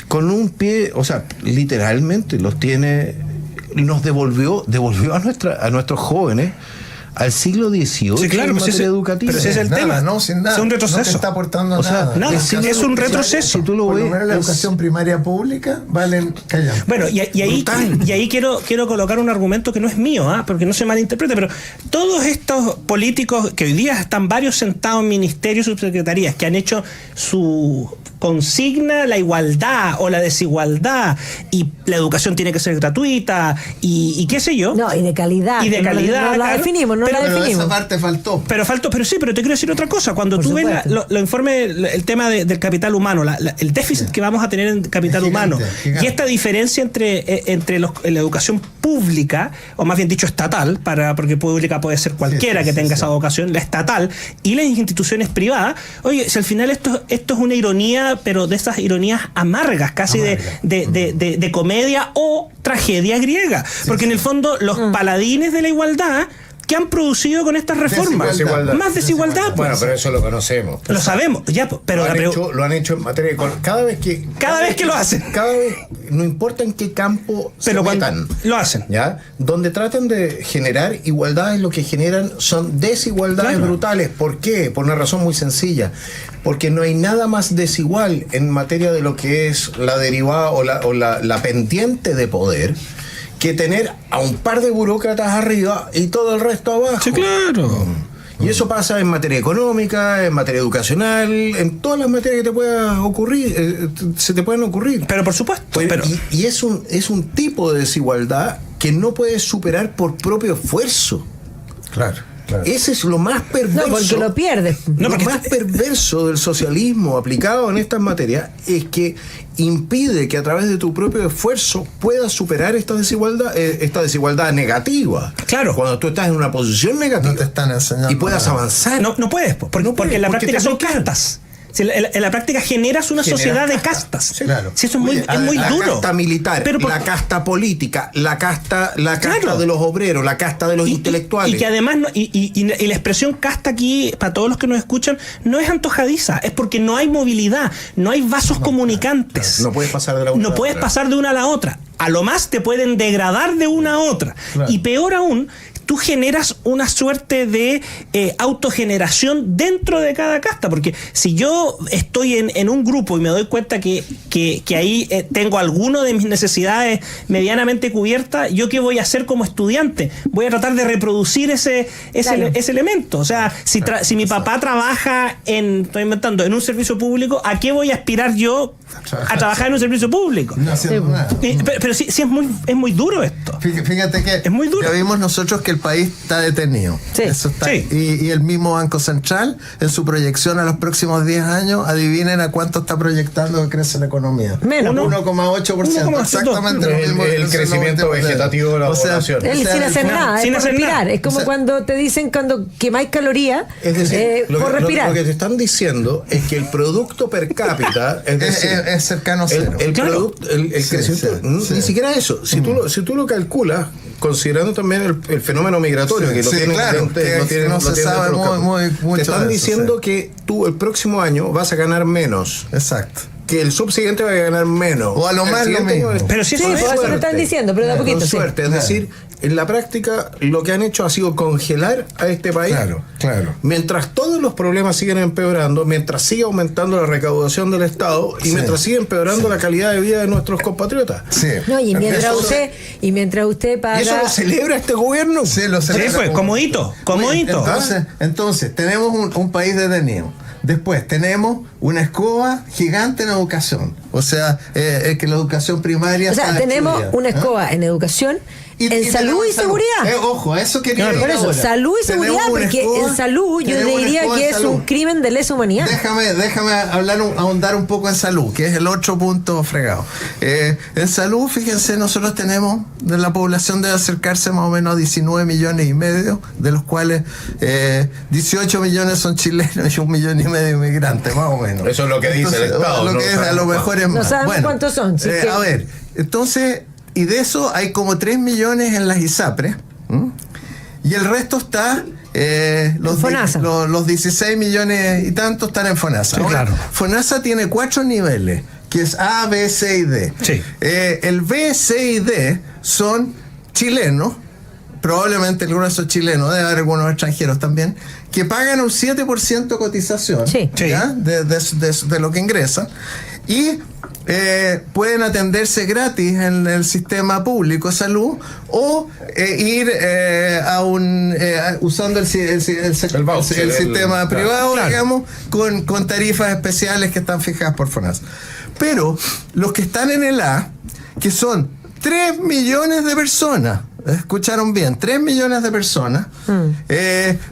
con un pie, o sea, literalmente los tiene, nos devolvió a nuestros jóvenes al siglo XVIII, sí, claro, en materia educativa. Pero ese es el tema. Sin nada. Es un retroceso. No te está aportando nada. Es un retroceso. Si tú lo ves, la educación primaria pública valen callar. Bueno, y ahí quiero colocar un argumento que no es mío, porque no se malinterprete, pero todos estos políticos que hoy día están varios sentados en ministerios y subsecretarías que han hecho su consigna la igualdad o la desigualdad, y la educación tiene que ser gratuita y qué sé yo. No, y de calidad. Y de calidad. No la definimos, pero esa parte faltó. Pero te quiero decir otra cosa. Cuando tú ves los informes, el tema del capital humano, el déficit que vamos a tener en capital humano, y esta diferencia entre la educación pública, o más bien dicho estatal, porque pública puede ser cualquiera que tenga esa vocación, la estatal, y las instituciones privadas. Oye, si al final esto es una ironía, pero de esas ironías amargas, casi de comedia o tragedia griega. Porque en el fondo los paladines de la igualdad, ¿qué han producido con estas reformas? Más desigualdad. Bueno, pero eso lo conocemos. Lo sabemos, ya, pero lo han hecho en materia de... Cada vez que lo hacen. Cada vez, no importa en qué campo pero se metan, lo hacen. ¿ya? Donde tratan de generar igualdades, lo que generan son desigualdades brutales. ¿Por qué? Por una razón muy sencilla. Porque no hay nada más desigual en materia de lo que es la derivada o la pendiente de poder que tener a un par de burócratas arriba y todo el resto abajo. Sí, claro. Y eso pasa en materia económica, en materia educacional, en todas las materias que te puedan ocurrir, se te pueden ocurrir. Pero por supuesto. Y es un tipo de desigualdad que no puedes superar por propio esfuerzo. Claro. Ese es lo más perverso. No, porque lo pierdes. Lo más perverso del socialismo aplicado en estas materias es que impide que a través de tu propio esfuerzo puedas superar esta desigualdad negativa. Claro. Cuando tú estás en una posición negativa, no te están enseñando y puedas avanzar. No puedes, porque en la práctica son castas. Si en la práctica generas una sociedad de castas. Sí, claro. Si eso es muy duro. La casta militar, la casta política, la casta de los obreros, la casta de los intelectuales. Y que además, y la expresión casta aquí, para todos los que nos escuchan, no es antojadiza, es porque no hay movilidad, no hay vasos comunicantes. No puedes pasar de la una No puedes pasar de una a la otra. A lo más te pueden degradar de una a otra. Claro. Y peor aún, tú generas una suerte de autogeneración dentro de cada casta, porque si yo estoy en un grupo y me doy cuenta que ahí tengo alguno de mis necesidades medianamente cubiertas, ¿yo qué voy a hacer como estudiante? Voy a tratar de reproducir ese elemento. O sea, si mi papá trabaja estoy inventando, en un servicio público, ¿a qué voy a aspirar yo a trabajar en un servicio público? No haciendo nada. Pero sí es muy duro esto. Fíjate que es muy duro. Ya vimos nosotros que el país está detenido. Sí. Eso está. Sí. Y el mismo Banco Central, en su proyección a los próximos 10 años, adivinen a cuánto está proyectando que crece la economía. Menos. 1,8%. Exactamente. El crecimiento vegetativo de la población. Sin hacer nada, sin por hacer respirar. nada. Es como cuando te dicen cuando quemáis calorías es decir, por respirar. Lo que te están diciendo es que el producto per cápita es cercano a cero. El crecimiento, ni siquiera eso. Si tú lo calculas, considerando también el fenómeno migratorio, que lo tienen, no se sabe mucho. Te están diciendo que tú el próximo año vas a ganar menos. Exacto. que el subsiguiente va a ganar menos. O a lo El más lo siguiente mismo. va a- Pero si Sí, eso pues es eso lo están diciendo, pero de a poquito. con sí. suerte, es decir, en la práctica lo que han hecho ha sido congelar a este país. Claro. Mientras todos los problemas siguen empeorando, mientras sigue aumentando la recaudación del Estado y Sí. mientras sigue empeorando la calidad de vida de nuestros compatriotas. Sí. No, y mientras Eso- usted paga. ¿Y eso lo celebra este gobierno? Sí, lo Sí, celebra pues, como hito. Entonces, tenemos un país detenido. Después tenemos una escoba gigante en educación. O sea, que la educación primaria. O sea, está tenemos destruida, una ¿ah? escoba en educación, en salud tenemos y seguridad. Ojo, a eso quería Claro. ir Por eso, ahora. salud y Tenemos seguridad, una porque escoba- en salud yo tenemos una diría escoba que en es salud. un crimen de lesa humanidad. Déjame ahondar un poco en salud, que es el otro punto fregado. En salud, fíjense, nosotros tenemos, de la población debe acercarse más o menos a 19 millones y medio, de los cuales 18 millones son chilenos y 1,5 millones inmigrantes, más o menos. Eso es lo que dice el Estado, Lo no que es, a sabemos lo mejor es No más. sabemos cuántos son, sí que- A ver, entonces, y de eso hay como 3 millones en las ISAPRES, ¿m? Y el resto está... FONASA. los 16 millones y tantos están en FONASA. Sí, Ahora, claro. FONASA tiene 4 niveles, que es A, B, C y D. Sí. El B, C y D son chilenos, probablemente el grueso chileno, debe haber algunos extranjeros también, que pagan un 7% de cotización, Sí. ¿ya? De lo que ingresan, y pueden atenderse gratis en el sistema público de salud o ir usando el voucher, sistema privado, claro. digamos, con tarifas especiales que están fijadas por FONASA. Pero los que están en el A, que son 3 millones de personas, escucharon bien, 3 millones de personas,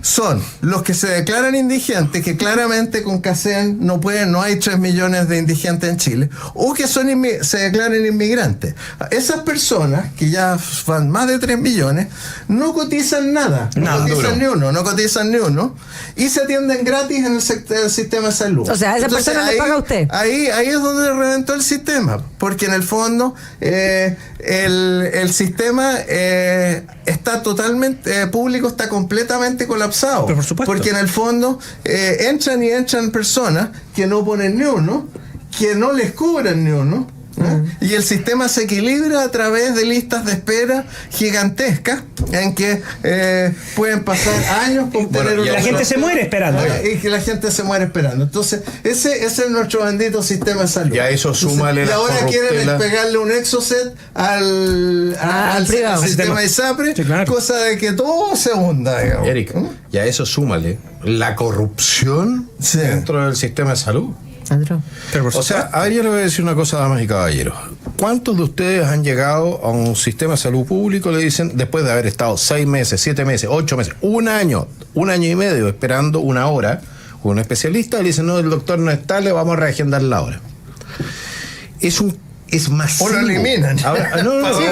son los que se declaran indigentes, que claramente con CACEN no hay 3 millones de indigentes en Chile, o que se declaran inmigrantes. Esas personas, que ya van más de 3 millones, no cotizan nada, Nada, no cotizan ni uno, y se atienden gratis en el sistema de salud. O sea, a esa persona le paga usted. Ahí es donde reventó el sistema, porque en el fondo el sistema está totalmente público, está completamente colapsado. Pero por supuesto. Porque en el fondo entran personas que no ponen ni uno, que no les cobran ni uno. Y el sistema se equilibra a través de listas de espera gigantescas en que pueden pasar años por tener y La gente se muere esperando. y que la gente se muere esperando. Entonces, ese es nuestro bendito sistema de salud. Y a eso súmale y la ahora quieren corruptela. pegarle un exoset al privado. sistema ISAPRE, Sí, claro. cosa de que todo se hunda, digamos. Eric, y a eso súmale la corrupción Sí. dentro del sistema de salud. Sandro. Pero por O sea, a ver, yo le voy a decir una cosa, damas y caballeros. ¿Cuántos de ustedes han llegado a un sistema de salud público, le dicen, después de haber estado 6 meses, 7 meses, 8 meses, un año y medio esperando una hora con un especialista, le dicen, no, el doctor no está, le vamos a reagendar la hora? Es masivo. O lo eliminan. Ahora,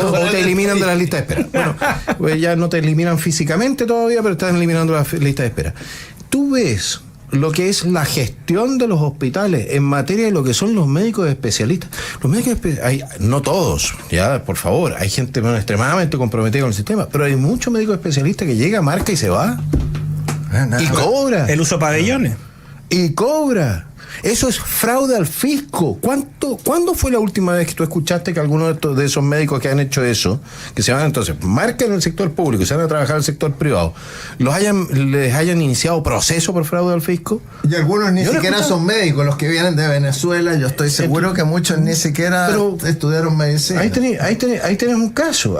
o te eliminan de la lista de espera. Bueno, pues ya no te eliminan físicamente todavía, pero están eliminando la lista de espera. Tú ves lo que es la gestión de los hospitales en materia de lo que son los médicos especialistas. Los médicos no todos, ya, por favor, hay gente extremadamente comprometida con el sistema, pero hay muchos médicos especialistas que llega, marca y se va. Y cobra. El uso de pabellones. Y cobra. Eso es fraude al fisco. ¿Cuándo fue la última vez que tú escuchaste que alguno de esos médicos que han hecho eso, que se van entonces, marcan el sector público y se van a trabajar en el sector privado, les hayan iniciado proceso por fraude al fisco? Y algunos ni Yo no he siquiera escuchado. son médicos, los que vienen de Venezuela, yo estoy seguro que muchos ni siquiera Pero estudiaron medicina. Ahí tenés un caso,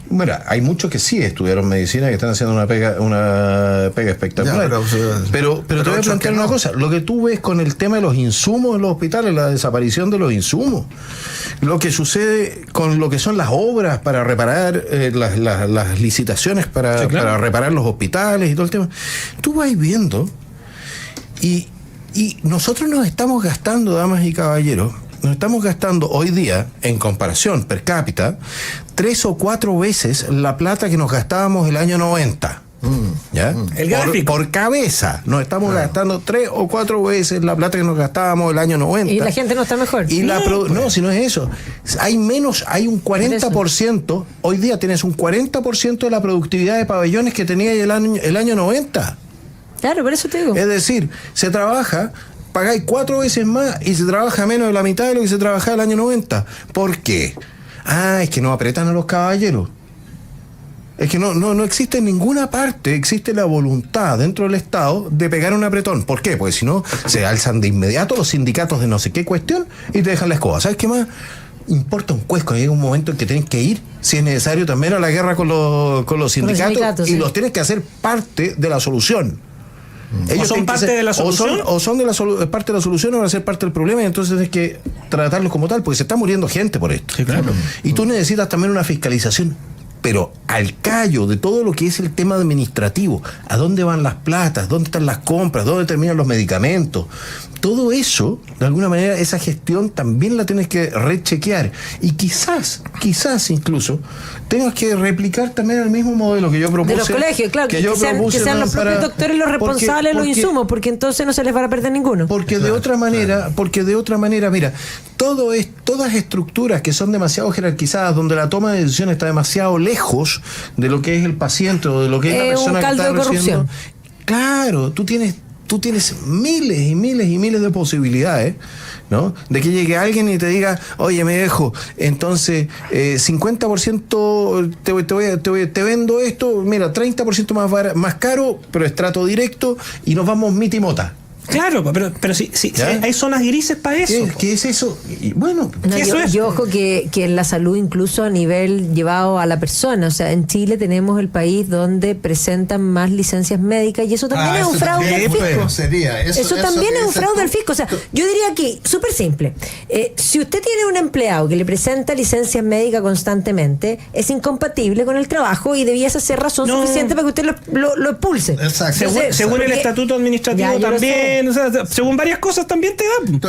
mira, hay muchos que sí estudiaron medicina, que están haciendo una pega espectacular. Ya, pero te voy a otros plantear que una no. cosa, lo que tú ves con el tema de los insumos en los hospitales, la desaparición de los insumos, lo que sucede con lo que son las obras para reparar, las licitaciones para, Sí, claro. para reparar los hospitales y todo el tema, tú vas viendo y nosotros nos estamos gastando, damas y caballeros, nos estamos gastando hoy día, en comparación per cápita, 3 o 4 veces la plata que nos gastábamos el año 90. ¿Ya? El gráfico. Por cabeza. Nos estamos gastando 3 o 4 veces la plata que nos gastábamos el año 90. Y la gente no está mejor. Y no, si no es eso. Hay un 40%. Hoy día tienes un 40% de la productividad de pabellones que tenía el año 90. Claro, por eso te digo. Es decir, se trabaja pagáis 4 veces más y se trabaja menos de la mitad de lo que se trabajaba el año 90. ¿Por qué? Es que no apretan a los caballeros. Es que no existe en ninguna parte, existe la voluntad dentro del Estado de pegar un apretón. ¿Por qué? Porque si no, se alzan de inmediato los sindicatos de no sé qué cuestión y te dejan la escoba. ¿Sabes qué más? Importa un cuesco, llega un momento en que tienes que ir, si es necesario, también a la guerra con los sindicatos, y sí. los tienes que hacer parte de la solución. ¿O son parte de la solución? O son parte de la solución o van a ser parte del problema, y entonces tienes que tratarlos como tal, porque se está muriendo gente por esto. Sí, claro. Y tú necesitas también una fiscalización, pero al callo de todo lo que es el tema administrativo. ¿A dónde van las platas? ¿Dónde están las compras? ¿Dónde terminan los medicamentos? Todo eso, de alguna manera, esa gestión también la tienes que rechequear. Y quizás incluso, tengas que replicar también el mismo modelo que yo propuse. De los colegios, claro, que sean los propios doctores los responsables de los insumos, porque entonces no se les va a perder ninguno. Porque de otra manera, mira, todas estructuras que son demasiado jerarquizadas, donde la toma de decisiones está demasiado lejos de lo que es el paciente o de lo que es la persona que está recibiendo. Claro, tú tienes miles y miles y miles de posibilidades, ¿no? De que llegue alguien y te diga, oye, me dejo, entonces 50% te vendo esto, mira, 30% más caro, pero es trato directo y nos vamos mitimota. Claro, pero sí, hay zonas grises para eso. ¿Qué es eso? Y bueno, yo ojo que en la salud, incluso a nivel llevado a la persona, o sea, en Chile tenemos el país donde presentan más licencias médicas y eso también es un fraude del fisco. Eso también es un fraude del fisco. O sea, yo diría aquí, súper simple, si usted tiene un empleado que le presenta licencias médicas constantemente, es incompatible con el trabajo y debiese ser razón suficiente para que usted lo expulse. Exacto. Según el estatuto administrativo también. O sea, según varias cosas también te dan.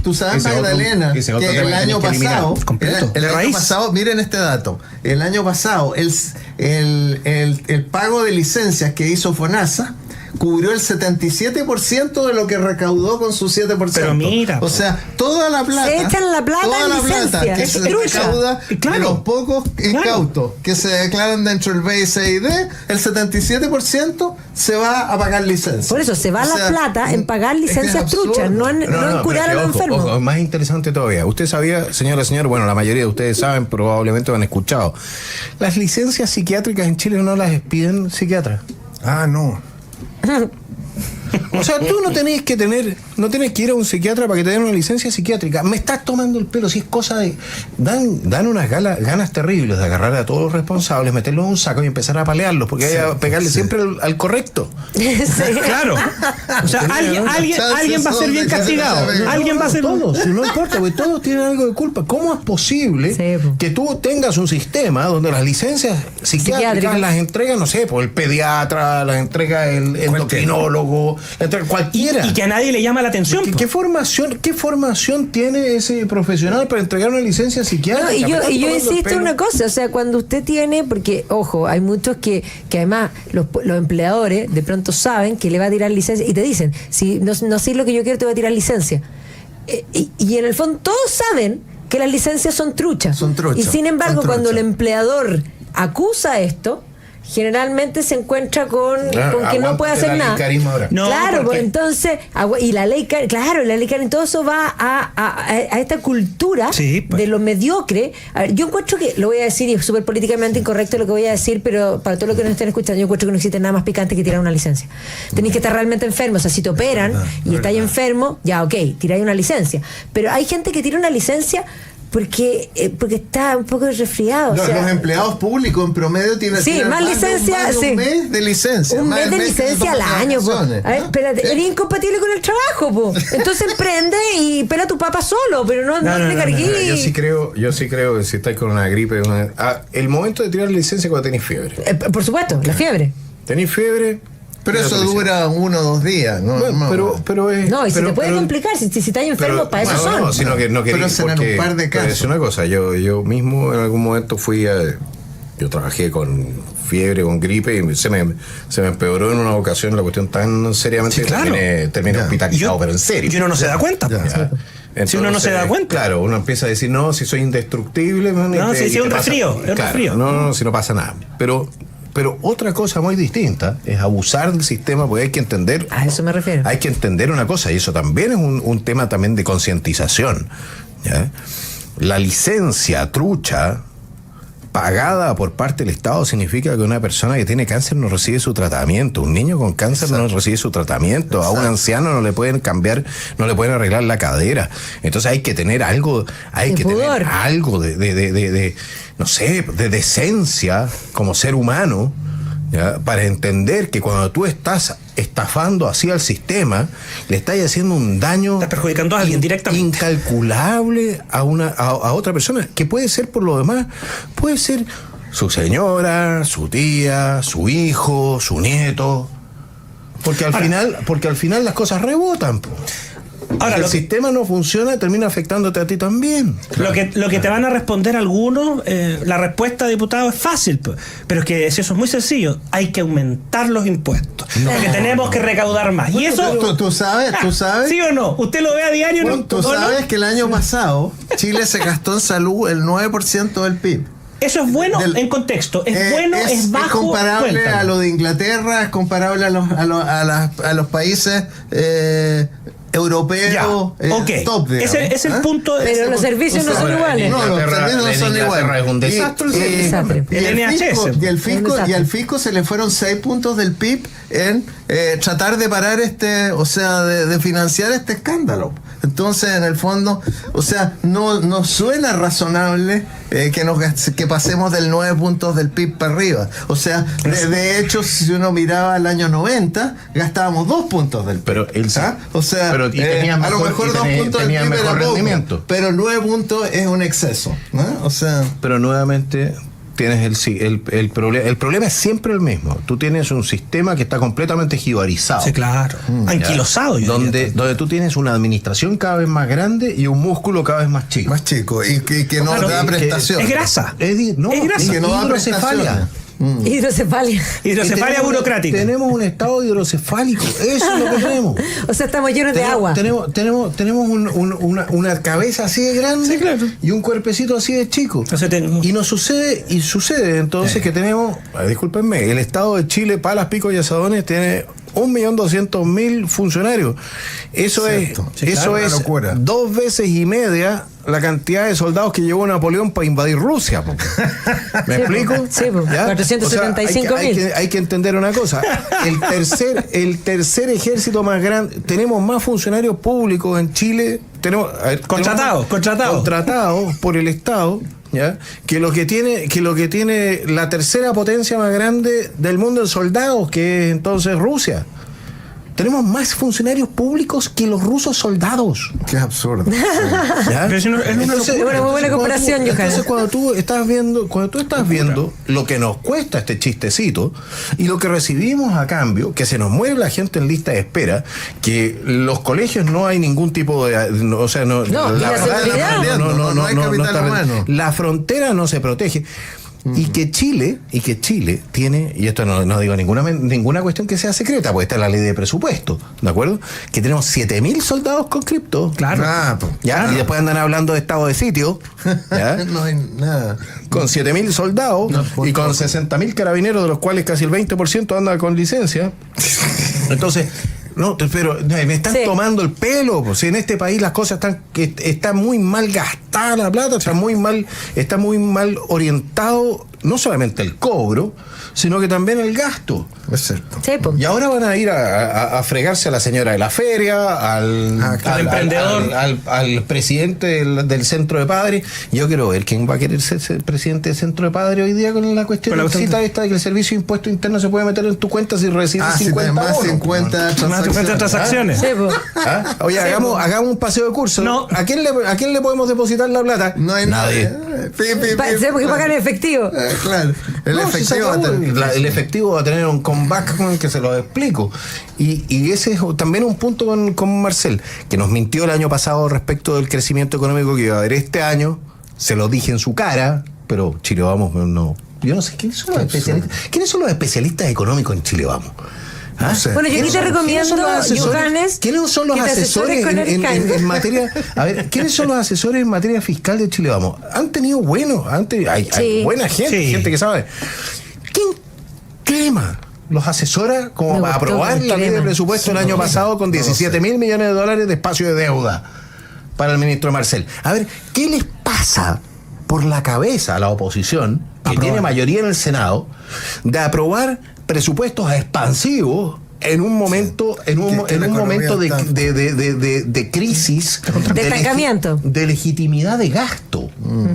Tú sabes, Magdalena, que el año pasado, miren este dato, el año pasado el pago de licencias que hizo FONASA cubrió el 77% de lo que recaudó con su 7%. Pero mira, o sea, toda la plata, se echan la plata que se recauda de los pocos incautos que se declaran dentro del BSID, el 77% se va a pagar licencias. Por eso se va la plata en pagar licencias truchas, no en curar a los enfermos. Ojo, más interesante todavía. Usted sabía, señor, bueno, la mayoría de ustedes saben, probablemente lo han escuchado. Las licencias psiquiátricas en Chile no las piden psiquiatras. No. O sea, tú no tenés que ir a un psiquiatra para que te den una licencia psiquiátrica. Me estás tomando el pelo, si es cosa de... Dan unas ganas terribles de agarrar a todos los responsables, meterlos en un saco y empezar a palearlos, porque hay que pegarle siempre al correcto. Claro. O sea, alguien va a ser bien castigado. Alguien va a ser... Todos, no importa, porque todos tienen algo de culpa. ¿Cómo es posible que tú tengas un sistema donde las licencias psiquiátricas las entrega, no sé, por el pediatra, las entrega el endocrinólogo, cualquiera? Y que a nadie le llama la atención. ¿Qué formación tiene ese profesional para entregar una licencia psiquiátrica? Y yo insisto en una cosa, o sea, cuando usted tiene, porque, ojo, hay muchos que además los empleadores de pronto saben que le va a tirar licencia y te dicen, si no sé lo que yo quiero, te voy a tirar licencia. Y en el fondo todos saben que las licencias son truchas. Y sin embargo, cuando el empleador acusa esto, generalmente se encuentra con que no puede hacer nada. Claro, pues entonces, y la ley Karin, todo eso va a esta cultura de lo mediocre. A ver, yo encuentro que, lo voy a decir y es súper políticamente incorrecto lo que voy a decir, pero para todos los que nos estén escuchando, yo encuentro que no existe nada más picante que tirar una licencia. Tenéis que estar realmente enfermo, o sea, si te operan y estáis enfermo, ya tiráis una licencia. Pero hay gente que tira una licencia porque está un poco resfriado. Los empleados públicos en promedio tienen más licencia, un mes de licencia. Un mes de licencia al año. A ver, espérate, eres incompatible con el trabajo, entonces emprende y pela tu papa solo, pero no te cargues. Yo sí creo que si estáis con una gripe, el momento de tirar la licencia cuando tenéis fiebre. Por supuesto, la fiebre. Tenéis fiebre. Pero eso dura 1 o 2 días, ¿no? Pero y se te puede complicar si estás enfermo, para eso son. No, sino que no quería. Pero serán un par de casos. Es una cosa, yo mismo en algún momento yo trabajé con fiebre, con gripe, y se me empeoró en una ocasión la cuestión tan seriamente que terminé hospitalizado, pero en serio. Y uno no se da cuenta. Entonces, si uno no se da cuenta. Claro, uno empieza a decir, no, si soy indestructible. Si es un resfrío, No, si no pasa nada. Pero Pero otra cosa muy distinta es abusar del sistema, porque hay que entender... A eso me refiero. Hay que entender una cosa, y eso también es un tema también de concientización, ¿ya? La licencia trucha pagada por parte del Estado significa que una persona que tiene cáncer no recibe su tratamiento, un niño con cáncer no recibe su tratamiento, a un anciano no le pueden cambiar, no le pueden arreglar la cadera. Entonces hay que tener algo, tener algo de no sé, de decencia como ser humano, ¿ya? Para entender que cuando tú estás estafando así al sistema, le estás haciendo un daño, estás perjudicando a alguien directamente, incalculable a otra persona, que puede ser, por lo demás, puede ser su señora, su tía, su hijo, su nieto, porque al final las cosas rebotan, po. Ahora, si el sistema no funciona, termina afectándote a ti también. Lo que te van a responder algunos, la respuesta, diputado, es fácil, pero es que si eso es muy sencillo, hay que aumentar los impuestos, porque tenemos que recaudar más. Bueno, y eso, ¿tú sabes? ¿Sí o no? ¿Usted lo ve a diario? Bueno, tú sabes que el año pasado Chile se gastó en salud el 9% del PIB. Eso es bueno en contexto, es bueno, es bajo. Es comparable a lo de Inglaterra, es comparable a los países europeos, top, digamos. Ese es el punto. Pero los servicios no son iguales. No, los servicios no son iguales. Es un desastre. Y al fisco se le fueron 6 puntos del PIB en tratar de parar de financiar este escándalo. Entonces, en el fondo, o sea, no suena razonable que pasemos del 9 puntos del PIB para arriba. O sea, de hecho, si uno miraba al año 90, gastábamos 2 puntos del PIB. O sea, pero a lo mejor 2 puntos del PIB era poco, pero 9 puntos es un exceso, ¿no? O sea, pero nuevamente tienes el problema. El problema es siempre el mismo. Tú tienes un sistema que está completamente jibarizado. Sí, claro. Anquilosado. Donde tú tienes una administración cada vez más grande y un músculo cada vez más chico. Más chico. Y que no da prestación. Es grasa. Es grasa. Y que no da hidrocefalia. Hidrocefalia burocrática. Tenemos un estado hidrocefálico. Eso es lo que tenemos. O sea, estamos llenos de agua. Tenemos una cabeza así de grande, sí, claro, y un cuerpecito así de chico. Y nos sucede entonces que tenemos, discúlpenme, el Estado de Chile, palas, picos y asadones, tiene 1.200.000 funcionarios. Eso es una locura. 2 veces y media la cantidad de soldados que llevó Napoleón para invadir Rusia. ¿Me explico? Sí, 475.000. Hay que entender una cosa. El tercer ejército más grande, tenemos más funcionarios públicos en Chile, contratados por el Estado, ¿ya? que lo que tiene la tercera potencia más grande del mundo en soldados, que es entonces Rusia. Tenemos más funcionarios públicos que los rusos soldados. Qué absurdo. ¿Ya? Es una muy buena comparación, Johanna. Entonces, cuando tú estás viendo lo que nos cuesta este chistecito y lo que recibimos a cambio, que se nos muere la gente en lista de espera, que los colegios no hay ningún tipo de, la frontera no se protege. Y que Chile tiene, y esto no digo ninguna cuestión que sea secreta, porque está en la ley de presupuesto, ¿de acuerdo? Que tenemos 7.000 soldados conscriptos. Claro. Y después andan hablando de estado de sitio. ¿Ya? No hay nada. Con 7.000 soldados y con 60.000 carabineros, de los cuales casi el 20% anda con licencia. Entonces, no, pero me están tomando el pelo. Pues, en este país las cosas están muy mal gastada la plata, está muy mal orientado, no solamente el cobro, sino que también el gasto. Es cierto. Sí, y ahora van a ir a fregarse a la señora de la feria, al emprendedor, al presidente del centro de padres. Yo quiero ver quién va a querer ser presidente del centro de padres hoy día con la cuestión de esta de que el servicio de impuesto interno se puede meter en tu cuenta si recibes 50 transacciones. Sí, Oye, hagamos un paseo de curso. No. ¿A quién le podemos depositar la plata? No hay nadie. Porque pagan en efectivo. Claro. El efectivo va a tener un comeback que se lo explico. Y ese es también un punto con Marcel, que nos mintió el año pasado respecto del crecimiento económico que iba a haber este año. Se lo dije en su cara, pero Chile Vamos no. Yo no sé quiénes son los especialistas. ¿Quiénes son los especialistas económicos en Chile Vamos? No sé. Bueno, yo aquí te recomiendo, Johannes, ¿quiénes son los asesores en materia? A ver, ¿quiénes son los asesores en materia fiscal de Chile Vamos? Han tenido hay buena gente, gente que sabe. crema. Los asesora como Me para gustó aprobar el la ley de crema. presupuesto el año pasado con 17.000 millones de dólares de espacio de deuda para el ministro Marcel. A ver, ¿qué les pasa por la cabeza a la oposición, que tiene mayoría en el Senado, de aprobar presupuestos expansivos en un momento, de crisis, de estancamiento, de legitimidad de gasto?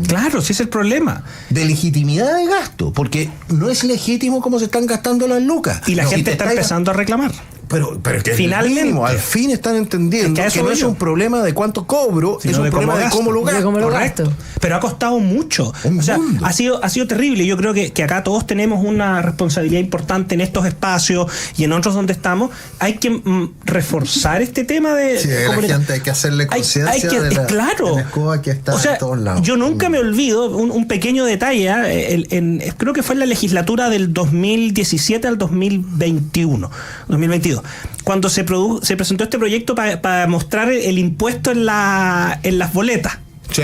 Claro, ese es el problema. De legitimidad de gasto, porque no es legítimo cómo se están gastando las lucas. Y la gente está empezando a reclamar. Pero que finalmente, mínimo, al fin están entendiendo que no es un problema de cuánto cobro, es un problema de cómo lo gasto. Correcto. Pero ha costado mucho. O sea, ha sido terrible. Yo creo que acá todos tenemos una responsabilidad importante en estos espacios y en otros donde estamos. Hay que reforzar este tema de... Sí, la gente hay que hacerle conciencia de la escoba que está en todos lados. Yo nunca me olvido un pequeño detalle. Creo que fue en la legislatura del 2017 al 2022, cuando se presentó este proyecto para mostrar el impuesto en las boletas. Sí.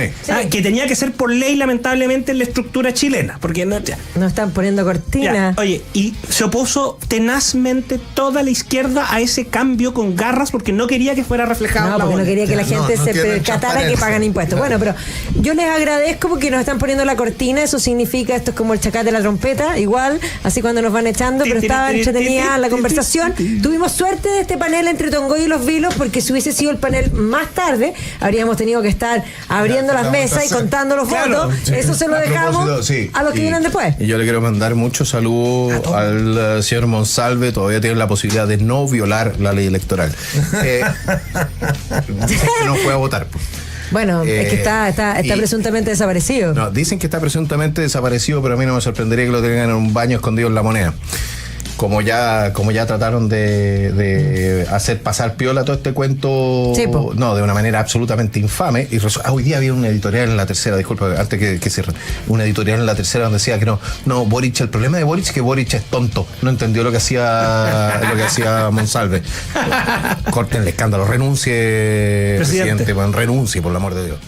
Que tenía que ser por ley, lamentablemente, en la estructura chilena, porque no están poniendo cortina. Oye, y se opuso tenazmente toda la izquierda a ese cambio con garras, porque no quería que fuera reflejado. No, porque no quería que la gente se percatara que pagan impuestos. Bueno, pero yo les agradezco porque nos están poniendo la cortina. Eso significa, esto es como el chacate de la trompeta, igual, así cuando nos van echando, pero estaba entretenida la conversación. Tuvimos suerte de este panel entre Tongoy y los Vilos, porque si hubiese sido el panel más tarde, habríamos tenido que estar abriendo las mesas y contando los votos. Eso se lo dejamos a los que vienen después. Y yo le quiero mandar muchos saludos al señor Monsalve. Todavía tiene la posibilidad de no violar la ley electoral. Que no fue a votar. Bueno, es que está presuntamente desaparecido. No, dicen que está presuntamente desaparecido, pero a mí no me sorprendería que lo tengan en un baño escondido en La Moneda. Como ya trataron de hacer pasar piola todo este cuento, de una manera absolutamente infame. Y hoy día había un editorial en La Tercera, disculpa, antes que cierre, un editorial en La Tercera donde decía que no, Boric, el problema de Boric es que Boric es tonto, no entendió lo que hacía Monsalve. Corten el escándalo, renuncie, presidente, renuncie, por el amor de Dios.